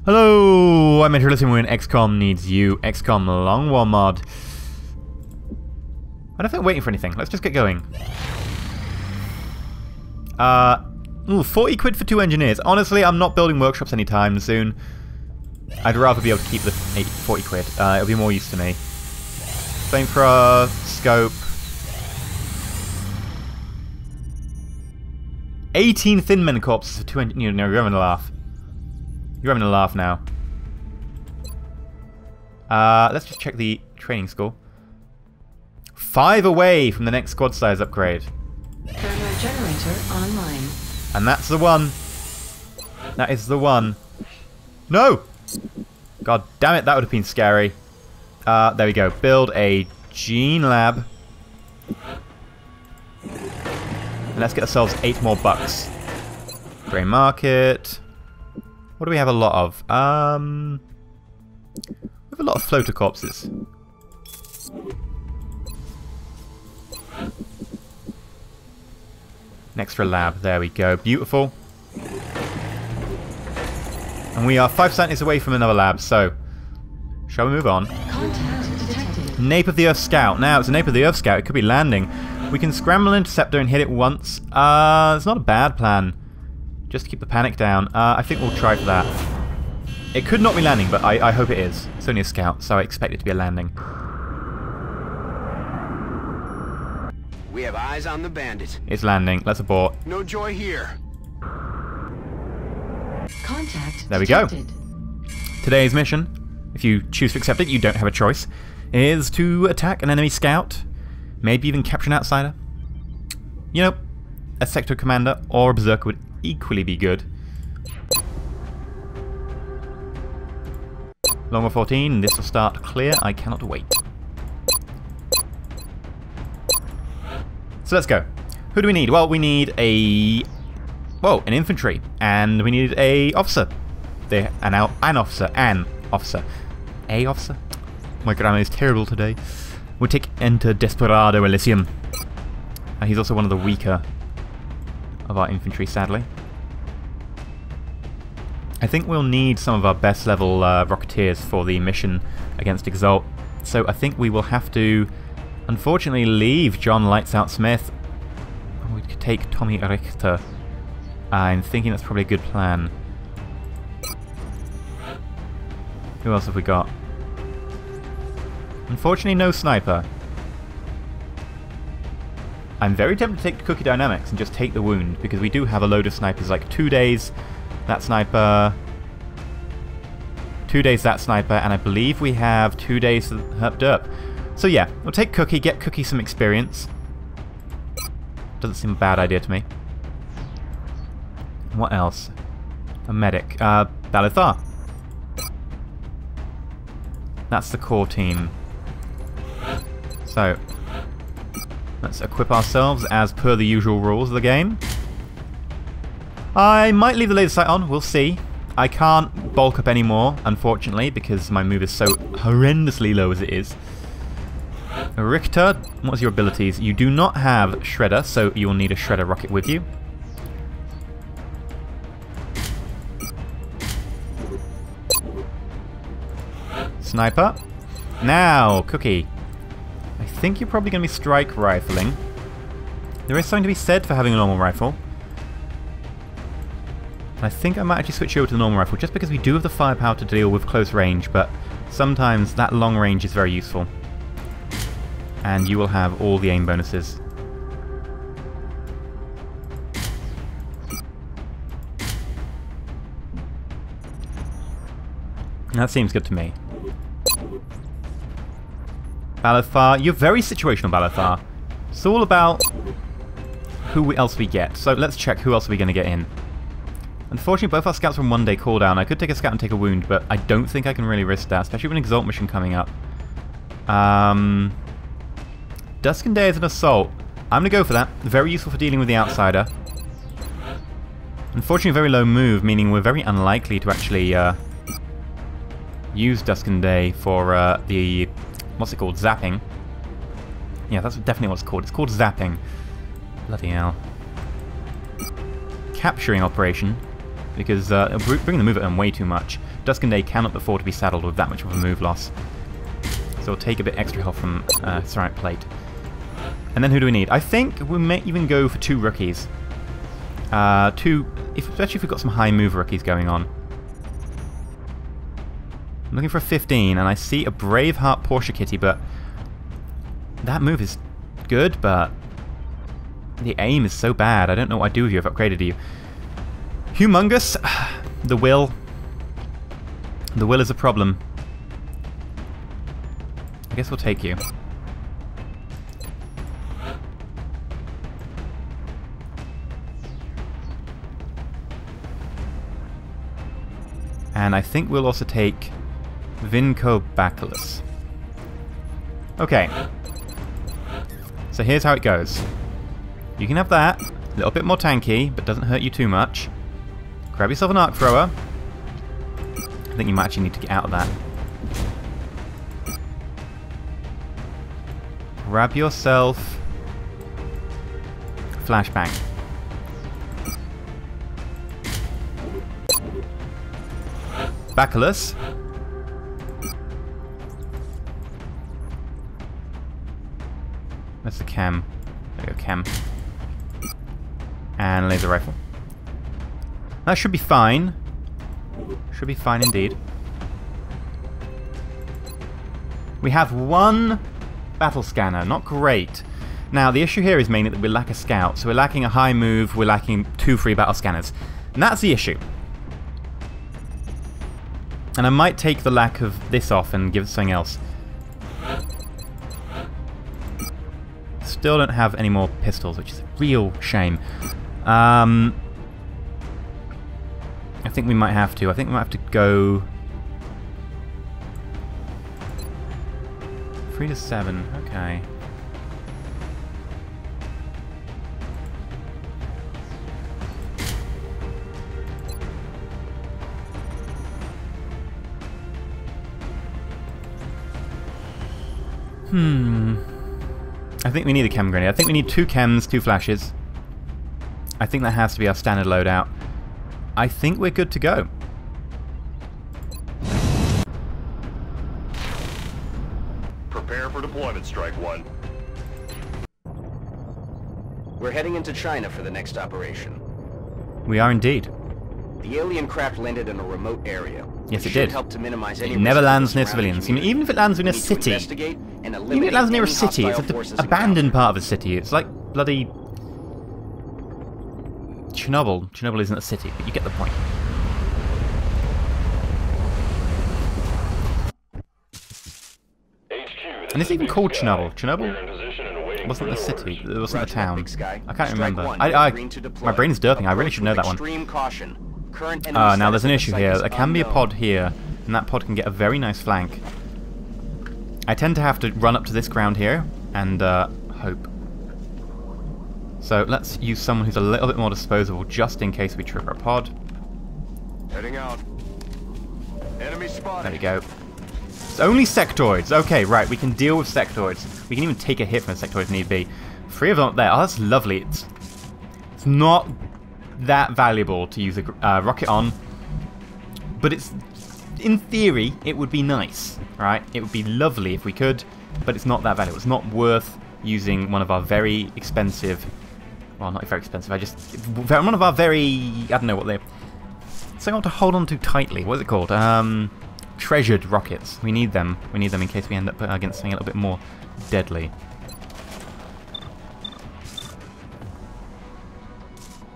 Hello, I'm EnterElysium when XCOM needs you. XCOM Long War mod. I don't think I'm waiting for anything. Let's just get going. 40 quid for 2 engineers. Honestly, I'm not building workshops anytime soon. I'd rather be able to keep the 40 quid. It'll be more use to me. Flamethrower, scope. 18 thin men corpses for 2 engineers. No, you're having a laugh. You're having a laugh now. Let's just check the training school. 5 away from the next squad size upgrade. Thermal generator online. And that's the one. That is the one. No! God damn it, that would have been scary. There we go. Build a gene lab. And let's get ourselves 8 more bucks. Grey market. What do we have a lot of? We have a lot of floater corpses. An extra lab. There we go. Beautiful. And we are 5 centimeters away from another lab, so shall we move on? Contact detected. Nape of the Earth Scout. Now, it's a Nape of the Earth Scout. It could be landing. We can scramble an interceptor and hit it once. It's not a bad plan. Just to keep the panic down. I think we'll try for that. It could not be landing, but I hope it is. It's only a scout, so I expect it to be a landing. We have eyes on the bandit. It's landing. Let's abort. No joy here. Contact There we go. detected. Today's mission, if you choose to accept it, you don't have a choice, is to attack an enemy scout. Maybe even capture an outsider. You know, a sector commander or a berserker would equally be good. Longbow 14, this will start clear. I cannot wait. So let's go. Who do we need? Well, we need an infantry, and we need a officer. An officer. A officer? My grammar is terrible today. We'll take EnterElysium. He's also one of the weaker of our infantry, sadly. I think we'll need some of our best level Rocketeers for the mission against Exalt. So I think we will have to, unfortunately, leave John Lights Out Smith. We could take Tommy Richter. I'm thinking that's probably a good plan. Who else have we got? Unfortunately, no sniper. I'm very tempted to take Cookie Dynamics and just take the wound, because we do have a load of snipers, like 2 days, that sniper, 2 days that sniper, and I believe we have 2 days Herp Derp. So yeah, we'll take Cookie, get Cookie some experience. Doesn't seem a bad idea to me. What else? A medic. Balithar. That's the core team. So, let's equip ourselves as per the usual rules of the game. I might leave the laser sight on, we'll see. I can't bulk up anymore, unfortunately, because my move is so horrendously low as it is. Richter, what's your abilities? You do not have Shredder, so you will need a Shredder rocket with you. Sniper. Now, Cookie. I think you're probably going to be strike rifling. There is something to be said for having a normal rifle. I think I might actually switch you over to the normal rifle, just because we do have the firepower to deal with close range, but sometimes that long range is very useful. And you will have all the aim bonuses. That seems good to me. Balithar, you're very situational, Balithar. It's all about who else we get. So let's check who else are we going to get in. Unfortunately, both our scouts are on 1 day cooldown. I could take a scout and take a wound, but I don't think I can really risk that, especially with an Exalt mission coming up. Dusk and Day is an assault. I'm going to go for that. Very useful for dealing with the outsider. Unfortunately, very low move, meaning we're very unlikely to actually use Dusk and Day for the... what's it called? Zapping. Yeah, that's definitely what it's called. It's called zapping. Bloody hell. Capturing operation. Because bring the move at them way too much. Dusk and Day cannot afford to be saddled with that much of a move loss. So we'll take a bit extra health from Ceramic Plate. And then who do we need? I think we may even go for 2 rookies. Especially if we've got some high move rookies going on. I'm looking for a 15, and I see a Braveheart Porsche Kitty, but that move is good, but the aim is so bad. I don't know what I'd do with you if I upgraded you. Humongous. The will. The will is a problem. I guess we'll take you. And I think we'll also take Vinco Bacillus. Okay. So here's how it goes. You can have that. A little bit more tanky, but doesn't hurt you too much. Grab yourself an Arc Thrower. I think you might actually need to get out of that. Grab yourself Flashbang. Bacillus. That's the chem. There we go, chem. And laser rifle. That should be fine. Should be fine indeed. We have 1 battle scanner. Not great. Now, the issue here is mainly that we lack a scout. So we're lacking a high move, we're lacking 2 free battle scanners. And that's the issue. And I might take the lack of this off and give it something else. Still don't have any more pistols, which is a real shame. I think we might have to. I think we might have to go 3 to 7. Okay. I think we need a chem grenade. I think we need 2 chems, 2 flashes. I think that has to be our standard loadout. I think we're good to go. Prepare for deployment, Strike 1. We're heading into China for the next operation. We are indeed. The alien craft landed in a remote area. Yes, it should did. help to minimize any It never risk to lands the near surrounding civilians. community. Even if it lands in a We need to city. investigate and Even if eliminate it lands near a any city, it's hostile an forces abandoned encountered. part of a city. It's like bloody Chernobyl. Chernobyl isn't a city, but you get the point. And it's even called Chernobyl. Chernobyl wasn't the city. It wasn't the town. I can't remember. My brain is derping. I really should know that one. Now there's an issue here. There can be a pod here, and that pod can get a very nice flank. I tend to have to run up to this ground here and hope. So let's use someone who's a little bit more disposable just in case we trigger a pod. Heading out. Enemy spotted. There we go. It's only sectoids. Okay, right, we can deal with sectoids. We can even take a hit from a sectoid if need be. 3 of them up there. Oh, that's lovely. It's not that valuable to use a rocket on, but it's, in theory, it would be nice, right? It would be lovely if we could, but it's not that valuable. It's not worth using one of our very expensive, well, not very expensive, one of our very, I don't know what they're, something I want to hold on to tightly. What is it called? Treasured rockets. We need them. We need them in case we end up against something a little bit more deadly.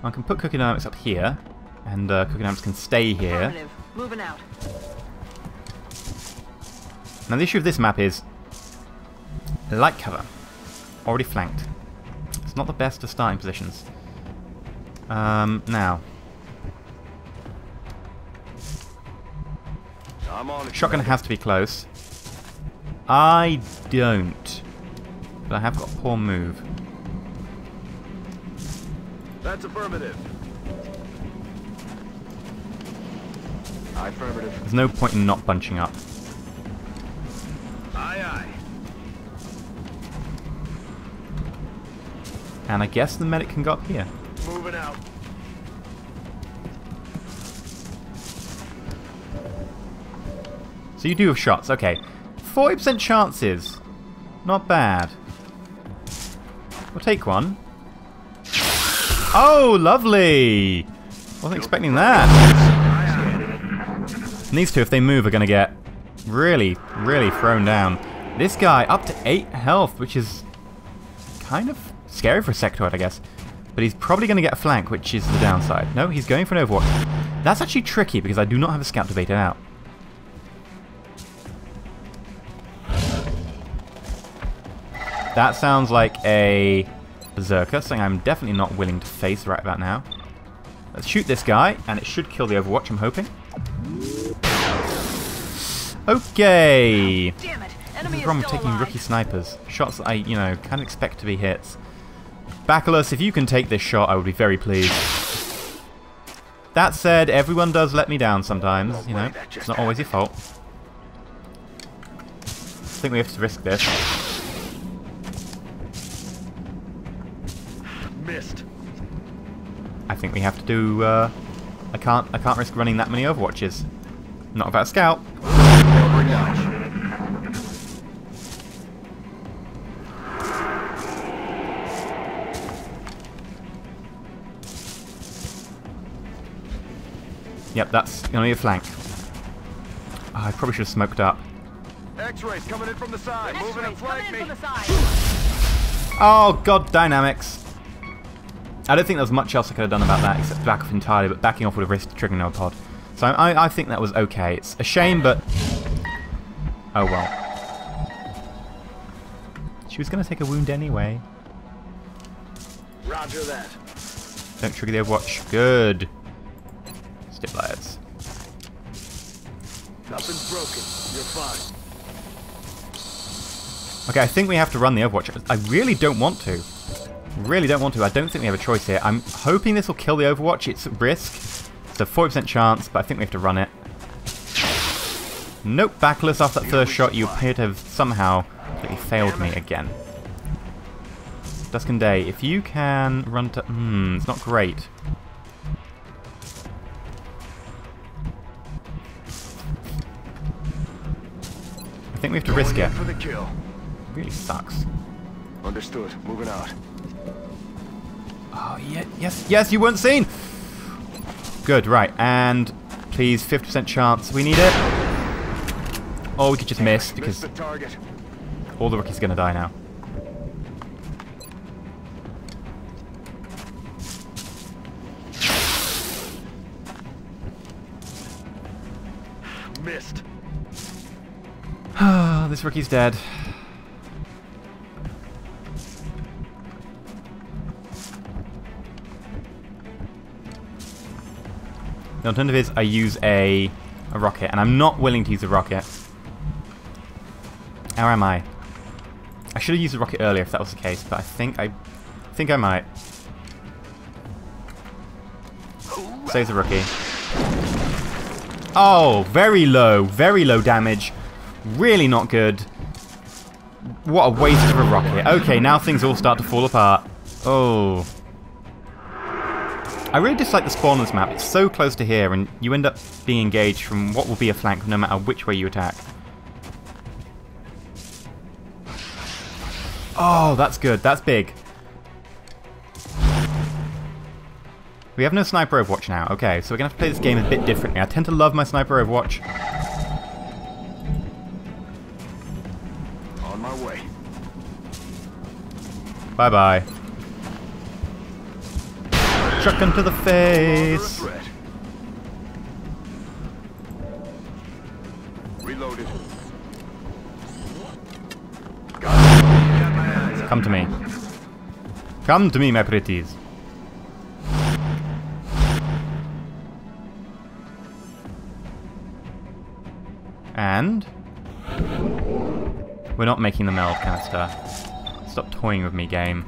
I can put Cookie Dynamics up here, and Cookie Dynamics can stay here. Moving out. Now the issue of this map is light cover. Already flanked. It's not the best of starting positions. Now. I'm on it. Shotgun has to be close. I don't. But I have got a poor move. That's affirmative. Affirmative. There's no point in not bunching up. Aye, aye. And I guess the medic can go up here. Moving out. So you do have shots, okay. 40% chances. Not bad. We'll take one. Oh, lovely! Wasn't expecting that. And these two, if they move, are going to get really, really thrown down. This guy, up to 8 health, which is kind of scary for a sectoid, I guess. But he's probably going to get a flank, which is the downside. No, he's going for an overwatch. That's actually tricky, because I do not have a scout debated out. That sounds like a berserker, something I'm definitely not willing to face right about now. Let's shoot this guy, and it should kill the overwatch, I'm hoping. Okay. Damn it. What's Enemy wrong is with still taking alive. rookie snipers? Shots that I, you know, kind of expect to be hits. Bacillus, if you can take this shot, I would be very pleased. That said, everyone does let me down sometimes, you know. It's not always your fault. I think we have to risk this. Missed. I think we have to do, I can't risk running that many overwatches. Not without a scout. Yep, that's gonna be a flank. Oh, I probably should have smoked up. X-rays coming in from the side. Moving and X-rays coming flank in me. from the side. Oh god, dynamics. I don't think there was much else I could have done about that except back off entirely, but backing off would have risked triggering another pod. So I think that was okay. It's a shame, but oh well. She was going to take a wound anyway. Roger that. Don't trigger the overwatch. Good. Stabilize. Nothing's broken. You're fine. Okay, I think we have to run the overwatch. I really don't want to. Really don't want to. I don't think we have a choice here. I'm hoping this will kill the overwatch. It's at risk. It's a 40% chance, but I think we have to run it. Nope, backless after that first shot. You appear to have somehow completely failed me again. Dusk and Day, if you can run to... it's not great. I think we have to risk it. For the kill. Really sucks. Understood. Moving out. Oh, yeah, yes, you weren't seen! Good, right, and please, 50% chance. We need it. Or we could just miss, because Missed the target. all the rookies are going to die now. Missed. This rookie's dead. The alternative is I use a rocket, and I'm not willing to use a rocket. How am I? I should have used a rocket earlier if that was the case, but I think I might. Saves the rookie. Oh, very low damage. Really not good. What a waste of a rocket. Okay, now things all start to fall apart. Oh. I really dislike the spawn on this map. It's so close to here, and you end up being engaged from what will be a flank no matter which way you attack. Oh, that's good. That's big. We have no sniper overwatch now. Okay, so we're going to have to play this game a bit differently. I tend to love my sniper overwatch. On my way. Bye-bye. Shotgun to the face. Under a threat. Reloaded. Got my eyes. Come to me. Come to me, my pretties. And we're not making the meld canister. Stop toying with me, game.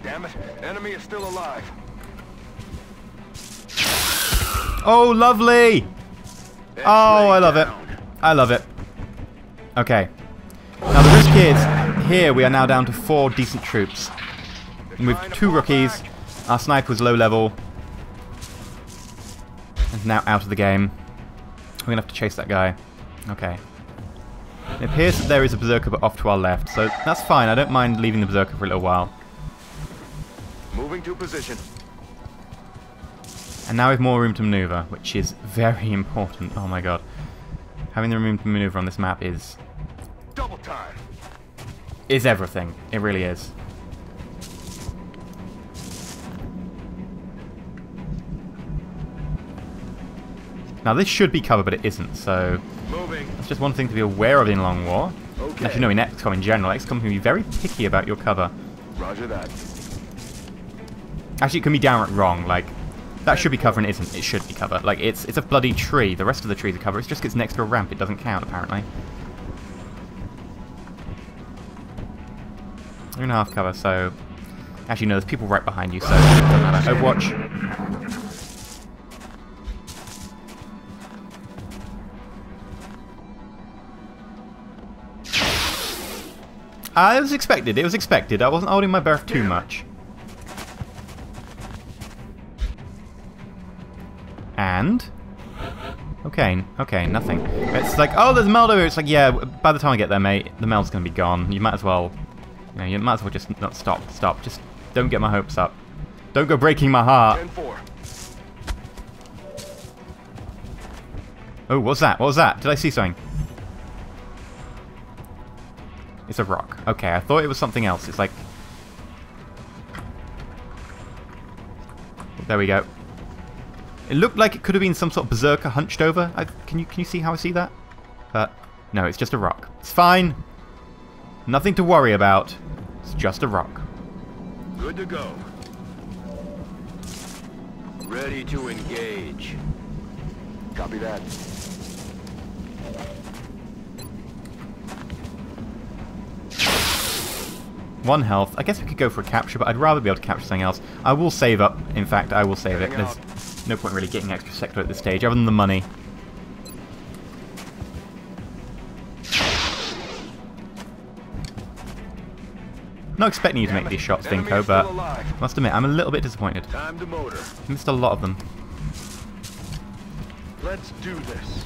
Damn it. Enemy is still alive. Oh, lovely! Oh, I love it. I love it. Okay. Now the risk is, here we are now down to 4 decent troops. And with 2 rookies, our sniper was low level. is now out of the game. We're going to have to chase that guy. Okay. It appears that there is a berserker but off to our left, so that's fine. I don't mind leaving the berserker for a little while. Moving to position. And now we have more room to maneuver, which is very important. Oh my god. Having the room to maneuver on this map is Double time. everything. It really is. Now this should be cover, but it isn't, so Moving. that's just one thing to be aware of in Long War. Okay. As you know, in XCOM in general, XCOM can be very picky about your cover. Roger that. Actually, it can be downright wrong, like, that should be cover and it isn't. It should be cover. Like, it's a bloody tree. The rest of the trees are cover. It just gets next to a ramp. It doesn't count, apparently. 3.5 cover, so... Actually, no, there's people right behind you, so it doesn't matter. Overwatch. It was expected. It was expected. I wasn't holding my breath too much. And? Okay, nothing. It's like, oh, there's Meld over here. It's like, yeah, by the time I get there, mate, the Meld's going to be gone. You might as well, you might as well just not stop. Just don't get my hopes up. Don't go breaking my heart. 10-4. Oh, what's that? What was that? Did I see something? It's a rock. Okay, I thought it was something else. It's like... There we go. It looked like it could have been some sort of berserker hunched over. Can you see how I see that? No, it's just a rock. It's fine. Nothing to worry about. It's just a rock. Good to go. Ready to engage. Copy that. One health. I guess we could go for a capture, but I'd rather be able to capture something else. I will save up. In fact, I will save it. There's no point really getting extra sector at this stage, other than the money. Not expecting you to make these shots, Vinko, but I must admit, I'm a little bit disappointed. Time to motor. Missed a lot of them. Let's do this.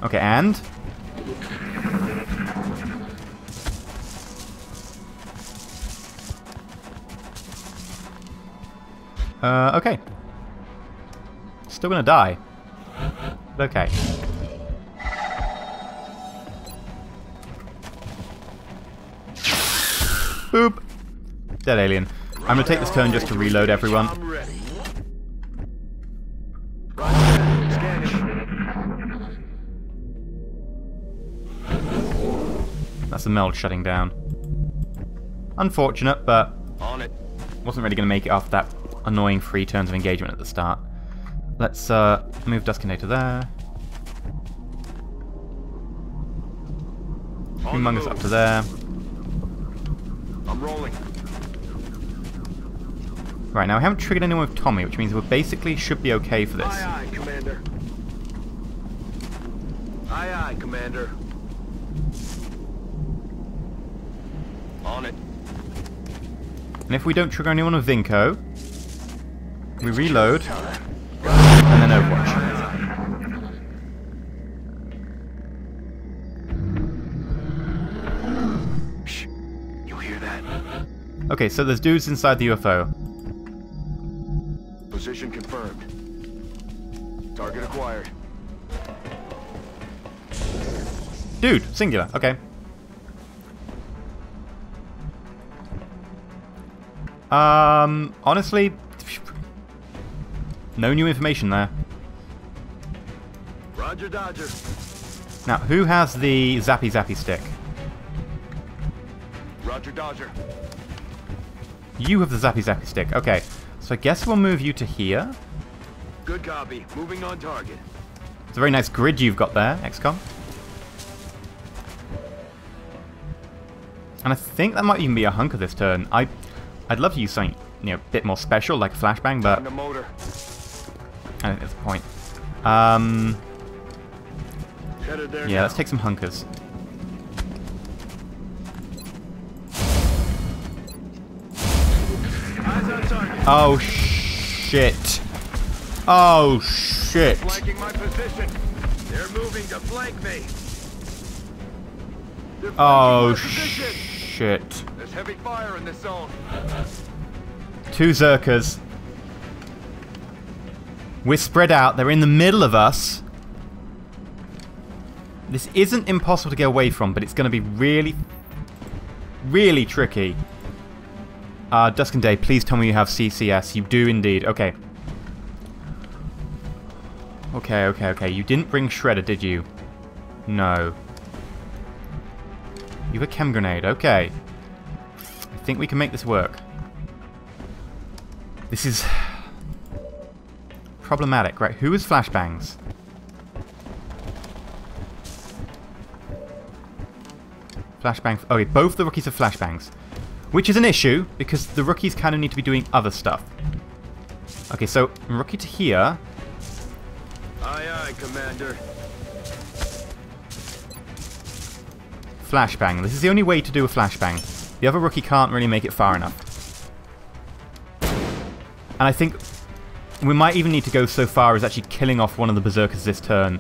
Okay, and... okay. Still gonna die. But okay. Boop! Dead alien. I'm gonna take this turn just to reload everyone. I'm ready. Roger. Scanning. That's the meld shutting down. Unfortunate, but On it. wasn't really gonna make it after that annoying 3 turns of engagement at the start. Let's move Duskinator there. Humongous up to there. I'm rolling. Right, now I haven't triggered anyone with Tommy, which means we basically should be okay for this. Aye, aye, Commander. Aye, aye, Commander. On it. And if we don't trigger anyone with Vinko, we reload, and then Overwatch. Shh. You hear that? Okay, so there's dudes inside the UFO. Position confirmed. Target acquired. Dude, singular, okay. Honestly, no new information there. Roger, Dodger. Now, who has the zappy stick? Roger, Dodger. You have the zappy stick, okay. So I guess we'll move you to here. Good copy. Moving on target. It's a very nice grid you've got there, XCOM. And I think that might even be a hunker this turn. I'd love to use something, a bit more special, like a flashbang, but On the motor. I think that's the point. Headed there Yeah, now. let's take some hunkers. Eyes on target. Oh, shit. Oh, shit. Flanking my position. They're moving to flank me. They're flanking Oh, my position. shit. There's heavy fire in this zone. 2 Zerkers. We're spread out. They're in the middle of us. This isn't impossible to get away from, but it's going to be really, really tricky. Dusk and Day, please tell me you have CCS. You do indeed. Okay. Okay. You didn't bring Shredder, did you? No. You have a chem grenade. Okay. I think we can make this work. This is problematic, right? Who has flashbangs? Flashbang. Okay, both the rookies have flashbangs. Which is an issue, because the rookies kind of need to be doing other stuff. Okay, so rookie to here. Aye, Commander. Flashbang. This is the only way to do a flashbang. The other rookie can't really make it far enough. And I think we might even need to go so far as actually killing off one of the berserkers this turn.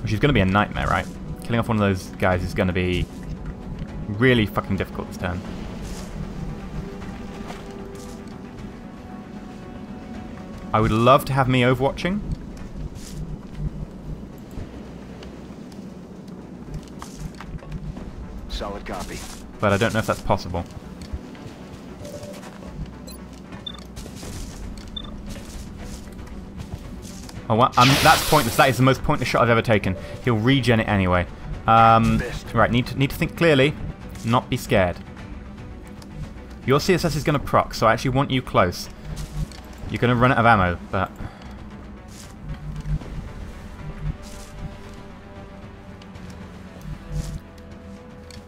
Which is going to be a nightmare, right? Killing off one of those guys is going to be really fucking difficult this turn. I would love to have me overwatching. Solid copy. But I don't know if that's possible. Oh, well, that's pointless. That is the most pointless shot I've ever taken. He'll regen it anyway. Right, need to think clearly. Not be scared. Your CSS is going to proc, so I actually want you close. You're going to run out of ammo, but...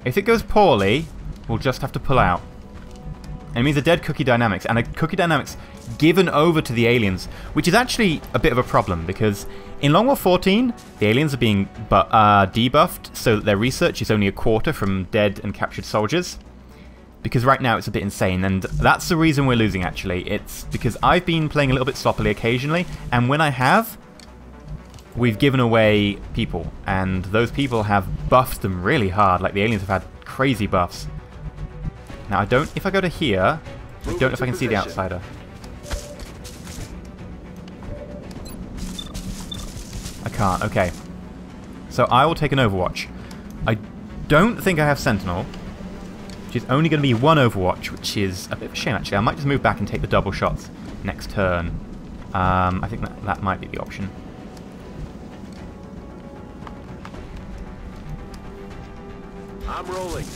if it goes poorly, we'll just have to pull out. Enemies are dead cookie dynamics, and a cookie dynamics given over to the aliens, which is actually a bit of a problem, because in Long War 14, the aliens are being debuffed so that their research is only a quarter from dead and captured soldiers. Because right now it's a bit insane, and that's the reason we're losing, actually. It's because I've been playing a little bit sloppily occasionally, and when I have, we've given away people, and those people have buffed them really hard. Like, the aliens have had crazy buffs. Now, if I go to here, I don't know if I can see the outsider. I can't, okay. So I will take an Overwatch. I don't think I have Sentinel, which is only going to be 1 Overwatch, which is a bit of a shame, actually. I might just move back and take the double shots next turn. I think that might be the option. I'm rolling.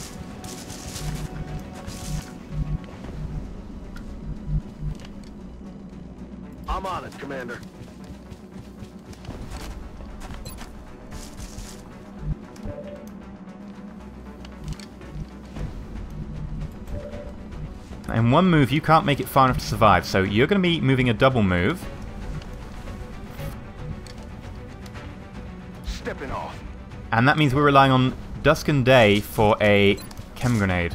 I'm on it, Commander. In one move, you can't make it far enough to survive, so you're going to be moving a double move. Stepping off. And that means we're relying on Dusk and Day for a chem grenade.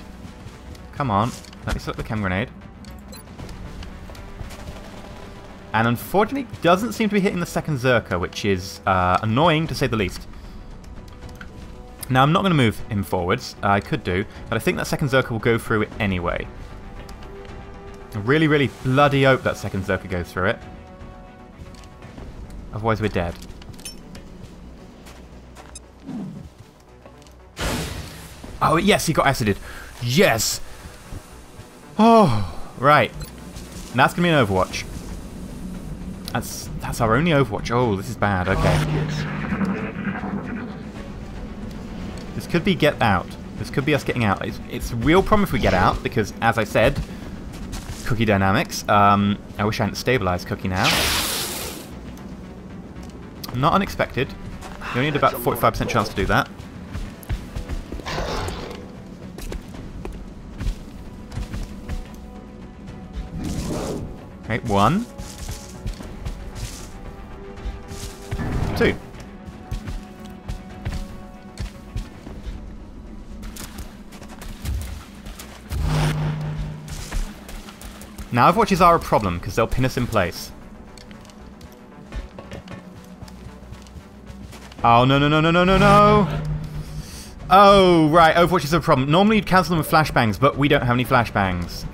Come on, let me select the chem grenade. And unfortunately, it doesn't seem to be hitting the second Zerker, which is annoying to say the least. Now, I'm not going to move him forwards. I could do, but I think that second Zerker will go through it anyway. I really, really bloody hope that second Zerker goes through it. Otherwise, we're dead. Oh, yes, he got acided. Yes! Oh, right. And that's going to be an Overwatch. That's our only Overwatch. Oh, this is bad. Okay. This could be get out. This could be us getting out. It's a real problem if we get out, because, as I said, Cookie dynamics. I wish I hadn't stabilized Cookie now. Not unexpected. You only need about a 45% chance to do that. Okay, 1. 2. Now Overwatches are a problem because they'll pin us in place. Oh, no, no, no, no, no, no, no! Oh, right, Overwatches are a problem. Normally you'd cancel them with flashbangs, but we don't have any flashbangs.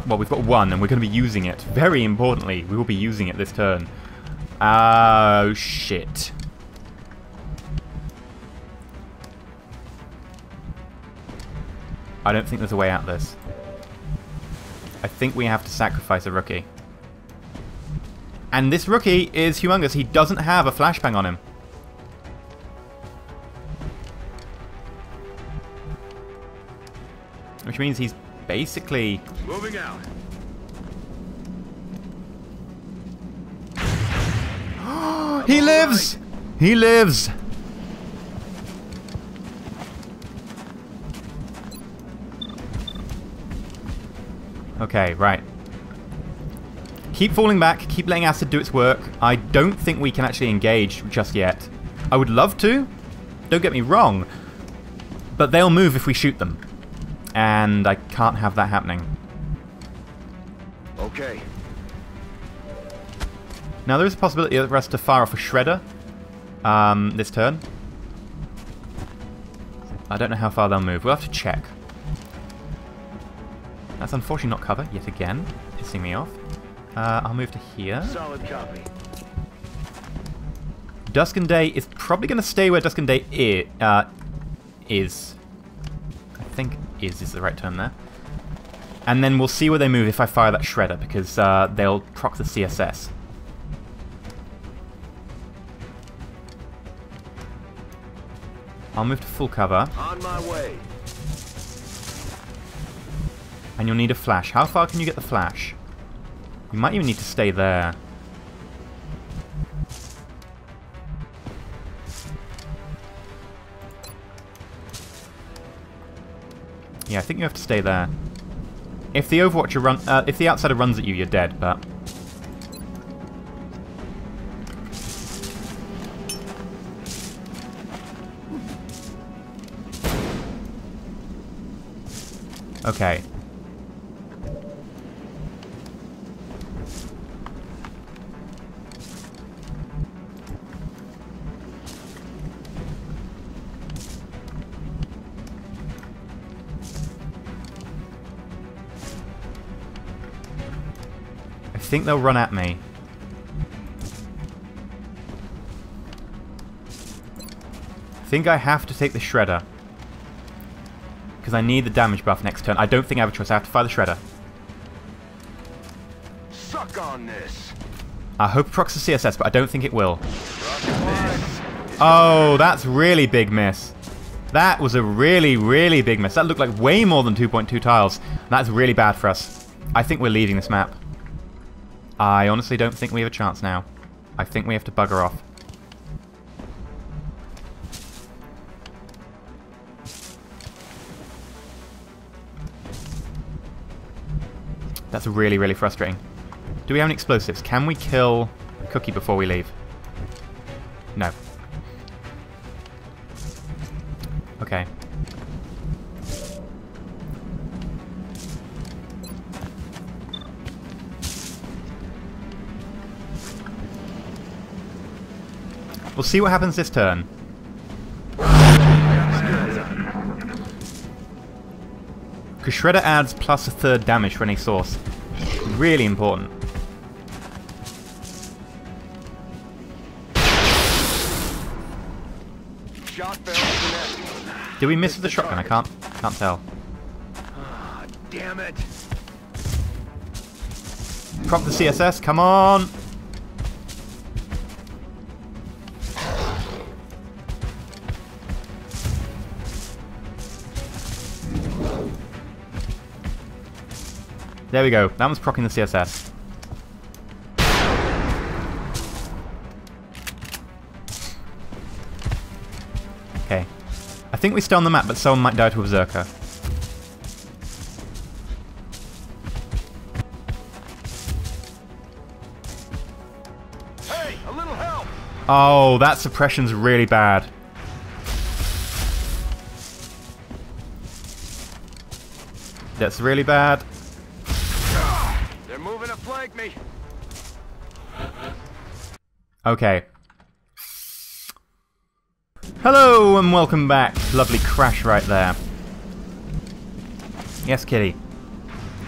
Well, we've got one, and we're going to be using it. Very importantly, we will be using it this turn. Oh, shit. I don't think there's a way out of this. I think we have to sacrifice a rookie. And this rookie is humongous. He doesn't have a flashbang on him. Which means he's basically... Moving out. He lives! He lives! Okay, right. Keep falling back, keep letting acid do its work. I don't think we can actually engage just yet. I would love to, don't get me wrong, but they'll move if we shoot them. And I can't have that happening. Okay. Now there is a possibility for us to fire off a shredder this turn. I don't know how far they'll move. We'll have to check. That's unfortunately not cover yet again, pissing me off. I'll move to here. Solid copy. Dusk and Day is probably going to stay where Dusk and Day is. I think is the right term there. And then we'll see where they move if I fire that shredder, because they'll proc the CSS. I'll move to full cover. On my way. And you'll need a flash. How far can you get the flash? You might even need to stay there. Yeah, I think you have to stay there. If the Overwatcher if the outsider runs at you, you're dead, but... Okay. I think they'll run at me. I think I have to take the shredder. Because I need the damage buff next turn. I don't think I have a choice. I have to fire the shredder. Suck on this. I hope it procs the CSS, but I don't think it will. Oh, that's really big miss. That was a really, really big miss. That looked like way more than 2.2 tiles. That's really bad for us. I think we're leaving this map. I honestly don't think we have a chance now. I think we have to bugger off. That's really, really frustrating. Do we have any explosives? Can we kill Cookie before we leave? No. Okay. We'll see what happens this turn. Because Shredder adds plus a third damage for any source. Really important. Shot barrel connect. Did we miss with the shotgun? I can't tell. Ah, damn it. Prop the CSS, come on! There we go. That one's proccing the CSS. Okay. I think we stay on the map, but someone might die to a Berserker. Hey, a little help. Oh, that suppression's really bad. That's really bad. They're moving flank me. Okay. Hello and welcome back. Lovely crash right there. Yes, Kitty.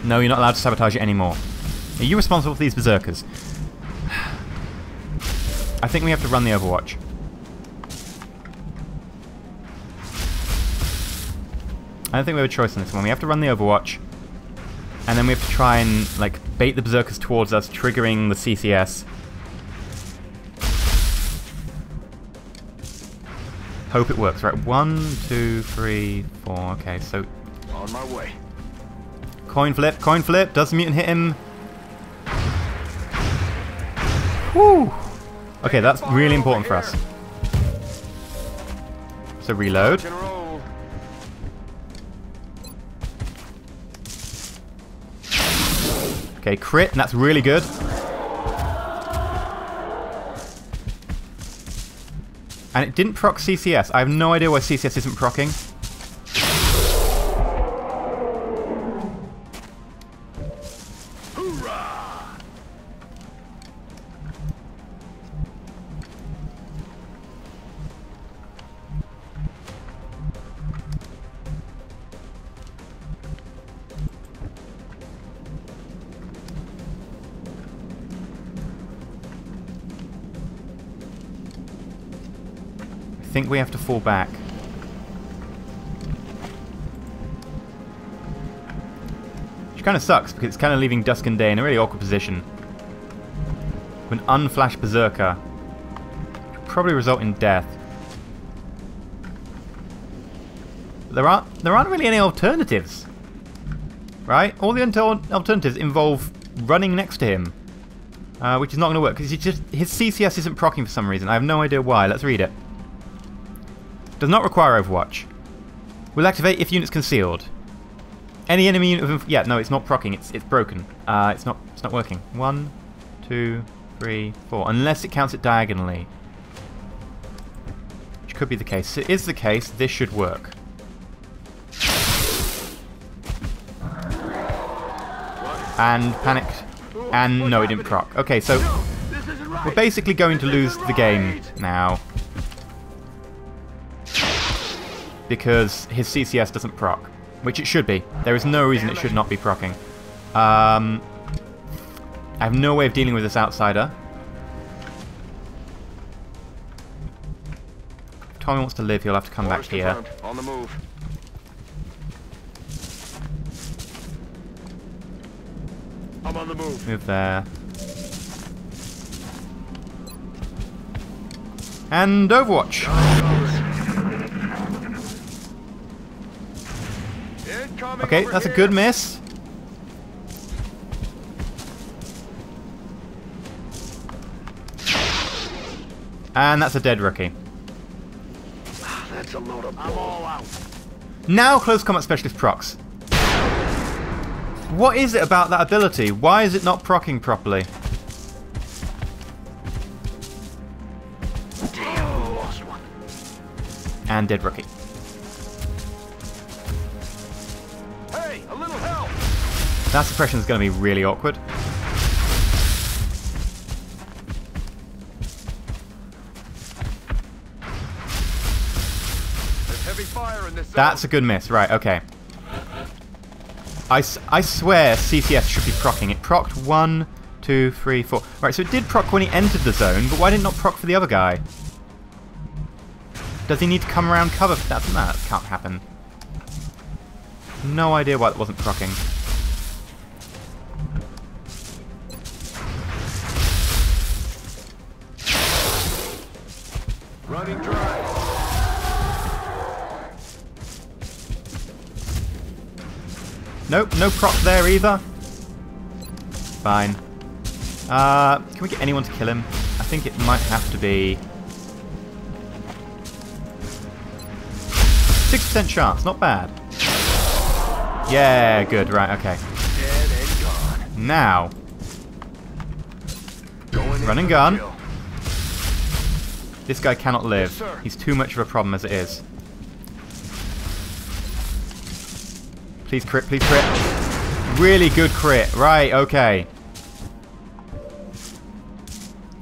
No, you're not allowed to sabotage it anymore. Are you responsible for these berserkers? I think we have to run the Overwatch. I don't think we have a choice on this one. We have to run the Overwatch. And then we have to try and, like, bait the berserkers towards us, triggering the CCS. Hope it works. Right, 1, 2, 3, 4. Okay, so... On my way. Coin flip, coin flip. Does the mutant hit him? Woo! Okay, that's really important for us. So reload. Okay, crit, and that's really good. And it didn't proc CCS. I have no idea why CCS isn't procking. I think we have to fall back. Which kind of sucks, because it's kind of leaving Dusk and Day in a really awkward position. An unflashed berserker would probably result in death. But there aren't really any alternatives, right? All the alternatives involve running next to him, which is not going to work because his CCS isn't proccing for some reason. I have no idea why. Let's read it. Does not require Overwatch. Will activate if units concealed. Any enemy unit yeah, no, it's not proccing. It's broken. It's not working. 1, 2, 3, 4. Unless it counts it diagonally, which could be the case. If it is the case, this should work. And panicked. And no, it didn't proc. Okay, so we're basically going to lose the game now. Because his CCS doesn't proc, which it should be. There is no reason it should not be proccing. I have no way of dealing with this outsider. If Tommy wants to live, he'll have to come back here. On the move. I'm on the move. Move there. And Overwatch. Okay, that's a good miss. And that's a dead rookie. That's a load of bull. I'm all out. Now close combat specialist procs. What is it about that ability? Why is it not proccing properly? Damn, lost one. And dead rookie. Hey, a little help. That suppression is going to be really awkward. There's heavy fire in this zone. That's a good miss. Right, okay. I swear CCS should be proccing. It procced 1, 2, 3, 4. Right, so it did proc when he entered the zone, but why did it not proc for the other guy? Does he need to come around cover? That can't happen. No idea why it wasn't proccing. Running dry. Nope, no proc there either. Fine. Can we get anyone to kill him? I think it might have to be 6% chance, not bad. Yeah, good, right, okay. Dead and gone. Now, Going run and in gun. for the kill. This guy cannot live. Yes, sir. He's too much of a problem as it is. Please crit, please crit. Really good crit. Right, okay.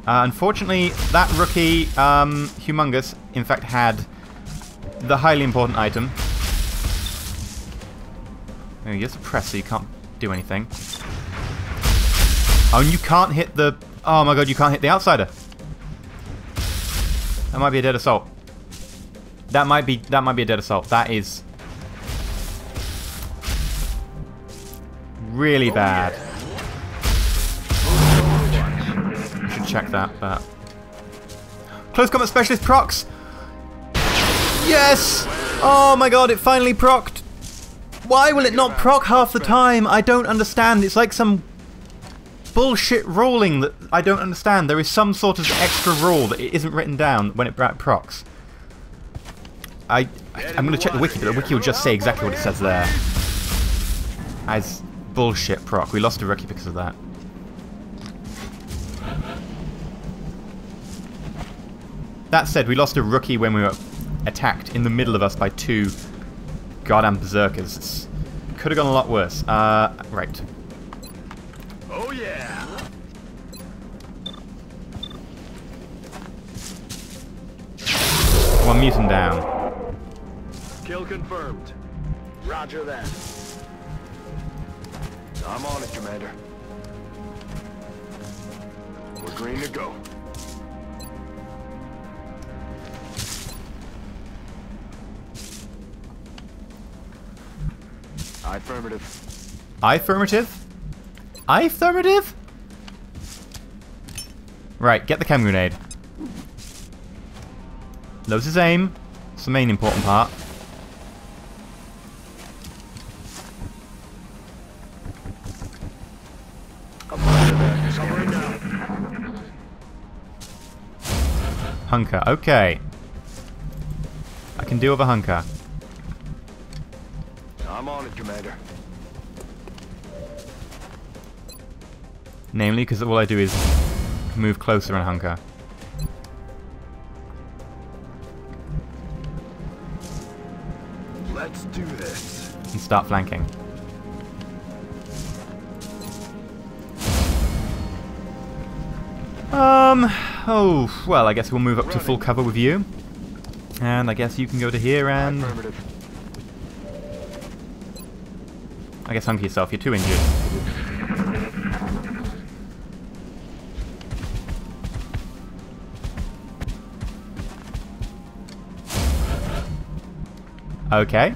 Unfortunately, that rookie, Humongous, in fact had the highly important item. Oh, you're suppressed, so you can't do anything. Oh, and you can't hit the... Oh my god, you can't hit the outsider. That might be a dead assault. That might be a dead assault. That is really bad. Should check that, but close combat specialist procs. Yes! Oh my god, it finally procced. Why will it not proc half the time? I don't understand. It's like some bullshit ruling that I don't understand. There is some sort of extra rule that it isn't written down when it procs. I'm going to check the wiki, but the wiki will just say exactly what it says there. As bullshit proc. We lost a rookie because of that. That said, we lost a rookie when we were attacked in the middle of us by 2 goddamn berserkers. Could have gone a lot worse. Right. Oh yeah. One mutant down. Kill confirmed. Roger that. I'm on it, Commander. We're green to go. Affirmative. Affirmative? Affirmative? Right, get the chem grenade. Lowers his aim. It's the main important part. Hunker, okay. I can deal with a hunker. I'm on it, Commander. Namely, because all I do is move closer and hunker. Let's do this. And start flanking. Oh, well, I guess we'll move up to full cover with you. And I guess you can go to here and... I guess hunker yourself, you're too injured. Okay.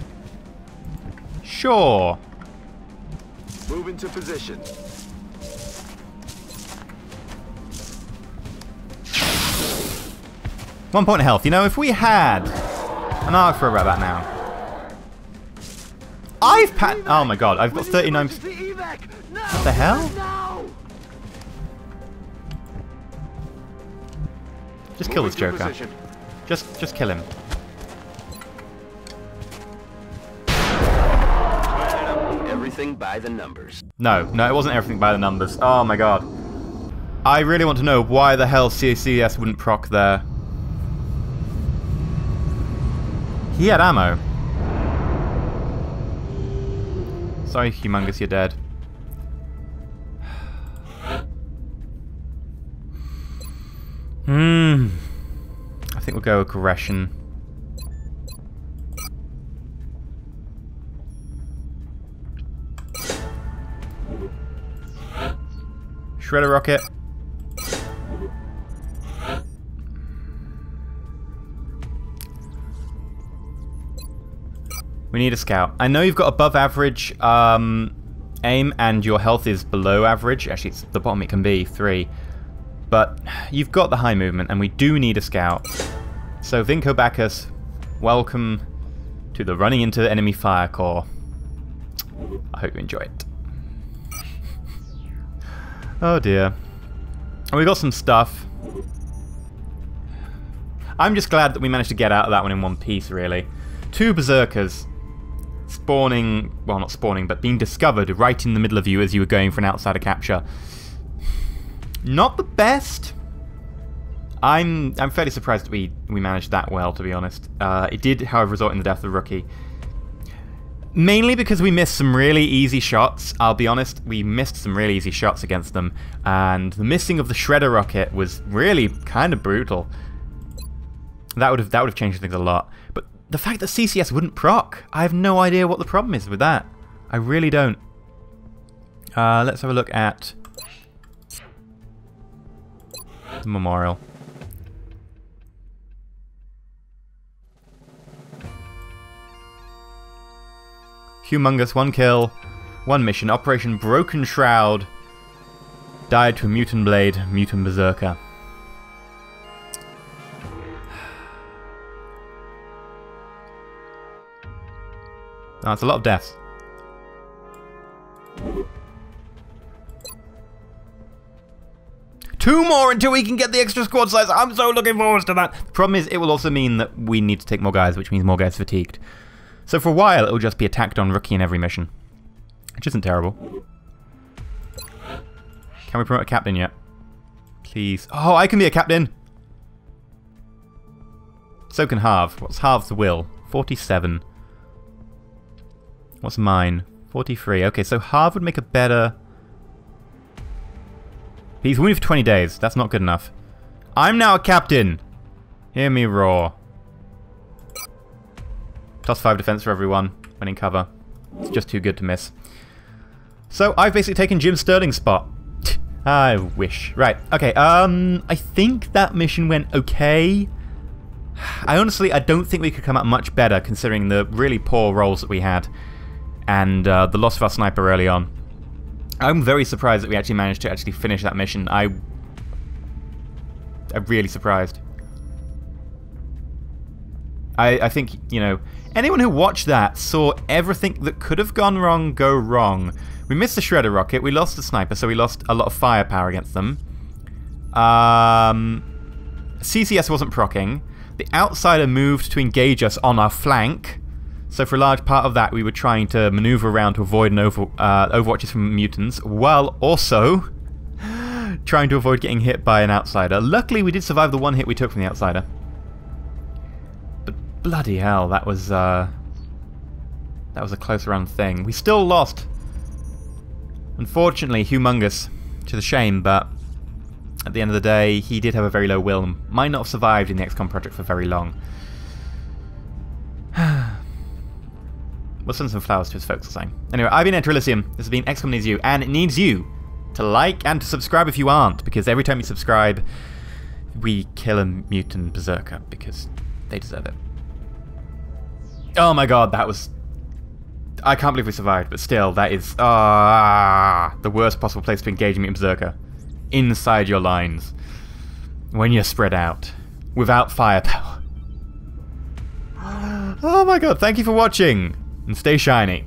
Sure. Move into position. One point of health. You know, if we had an arc for about that now. Oh my god, I've got 39. What the hell? Just kill this Joker. Just kill him. Everything by the numbers. No, it wasn't everything by the numbers. Oh my god. I really want to know why the hell CCS wouldn't proc there. He had ammo. Sorry, Humongous, you're dead. I think we'll go aggression. Shredder rocket. We need a scout. I know you've got above average aim and your health is below average. Actually, it's the bottom it can be, 3. But you've got the high movement and we do need a scout. So Vinco Bacchus, welcome to the running into enemy fire core. I hope you enjoy it. Oh dear. And we got some stuff. I'm just glad that we managed to get out of that one in one piece, really. 2 berserkers spawning, well, not spawning, but being discovered right in the middle of you as you were going for an outsider capture. Not the best. I'm fairly surprised that we managed that well, to be honest. It did, however, result in the death of the rookie. Mainly because we missed some really easy shots. I'll be honest, we missed some really easy shots against them. And the missing of the shredder rocket was really kind of brutal. That would have changed things a lot. But the fact that CCS wouldn't proc, I have no idea what the problem is with that. I really don't. Let's have a look at the memorial. Humongous, 1 kill, 1 mission. Operation Broken Shroud. Died to a mutant blade, mutant berserker. That's a lot of deaths. Two more until we can get the extra squad size. I'm so looking forward to that. The problem is it will also mean that we need to take more guys, which means more guys fatigued. So for a while, it'll just be attacked on rookie in every mission. Which isn't terrible. Can we promote a captain yet? Please. Oh, I can be a captain! So can Harv. What's Harv's will? 47. What's mine? 43. Okay, so Harv would make a better... He's wounded for 20 days. That's not good enough. I'm now a captain! Hear me roar. +5 defense for everyone when in cover. It's just too good to miss. So I've basically taken Jim Sterling's spot. I wish. Right, okay, I think that mission went okay. I don't think we could come out much better considering the really poor rolls that we had. And the loss of our sniper early on. I'm very surprised that we actually managed to finish that mission. I'm really surprised. I think, you know, anyone who watched that saw everything that could have gone wrong go wrong. We missed the shredder rocket, we lost the sniper, so we lost a lot of firepower against them. CCS wasn't proccing. The outsider moved to engage us on our flank. So for a large part of that, we were trying to maneuver around to avoid overwatches from mutants, while also trying to avoid getting hit by an outsider. Luckily, we did survive the one hit we took from the outsider. But bloody hell, that was a close round thing. We still lost. Unfortunately, humongous, to the shame, but at the end of the day, he did have a very low will and might not have survived in the XCOM project for very long. We'll send some flowers to his folks or something. Anyway, I've been EnterElysium. This has been XCOM Needs You, and it needs you to like and to subscribe if you aren't, because every time you subscribe, we kill a mutant berserker, because they deserve it. Oh my god, that was... I can't believe we survived, but still, that is the worst possible place to engage a mutant berserker. Inside your lines. When you're spread out. Without firepower. Oh my god, thank you for watching! And stay shiny.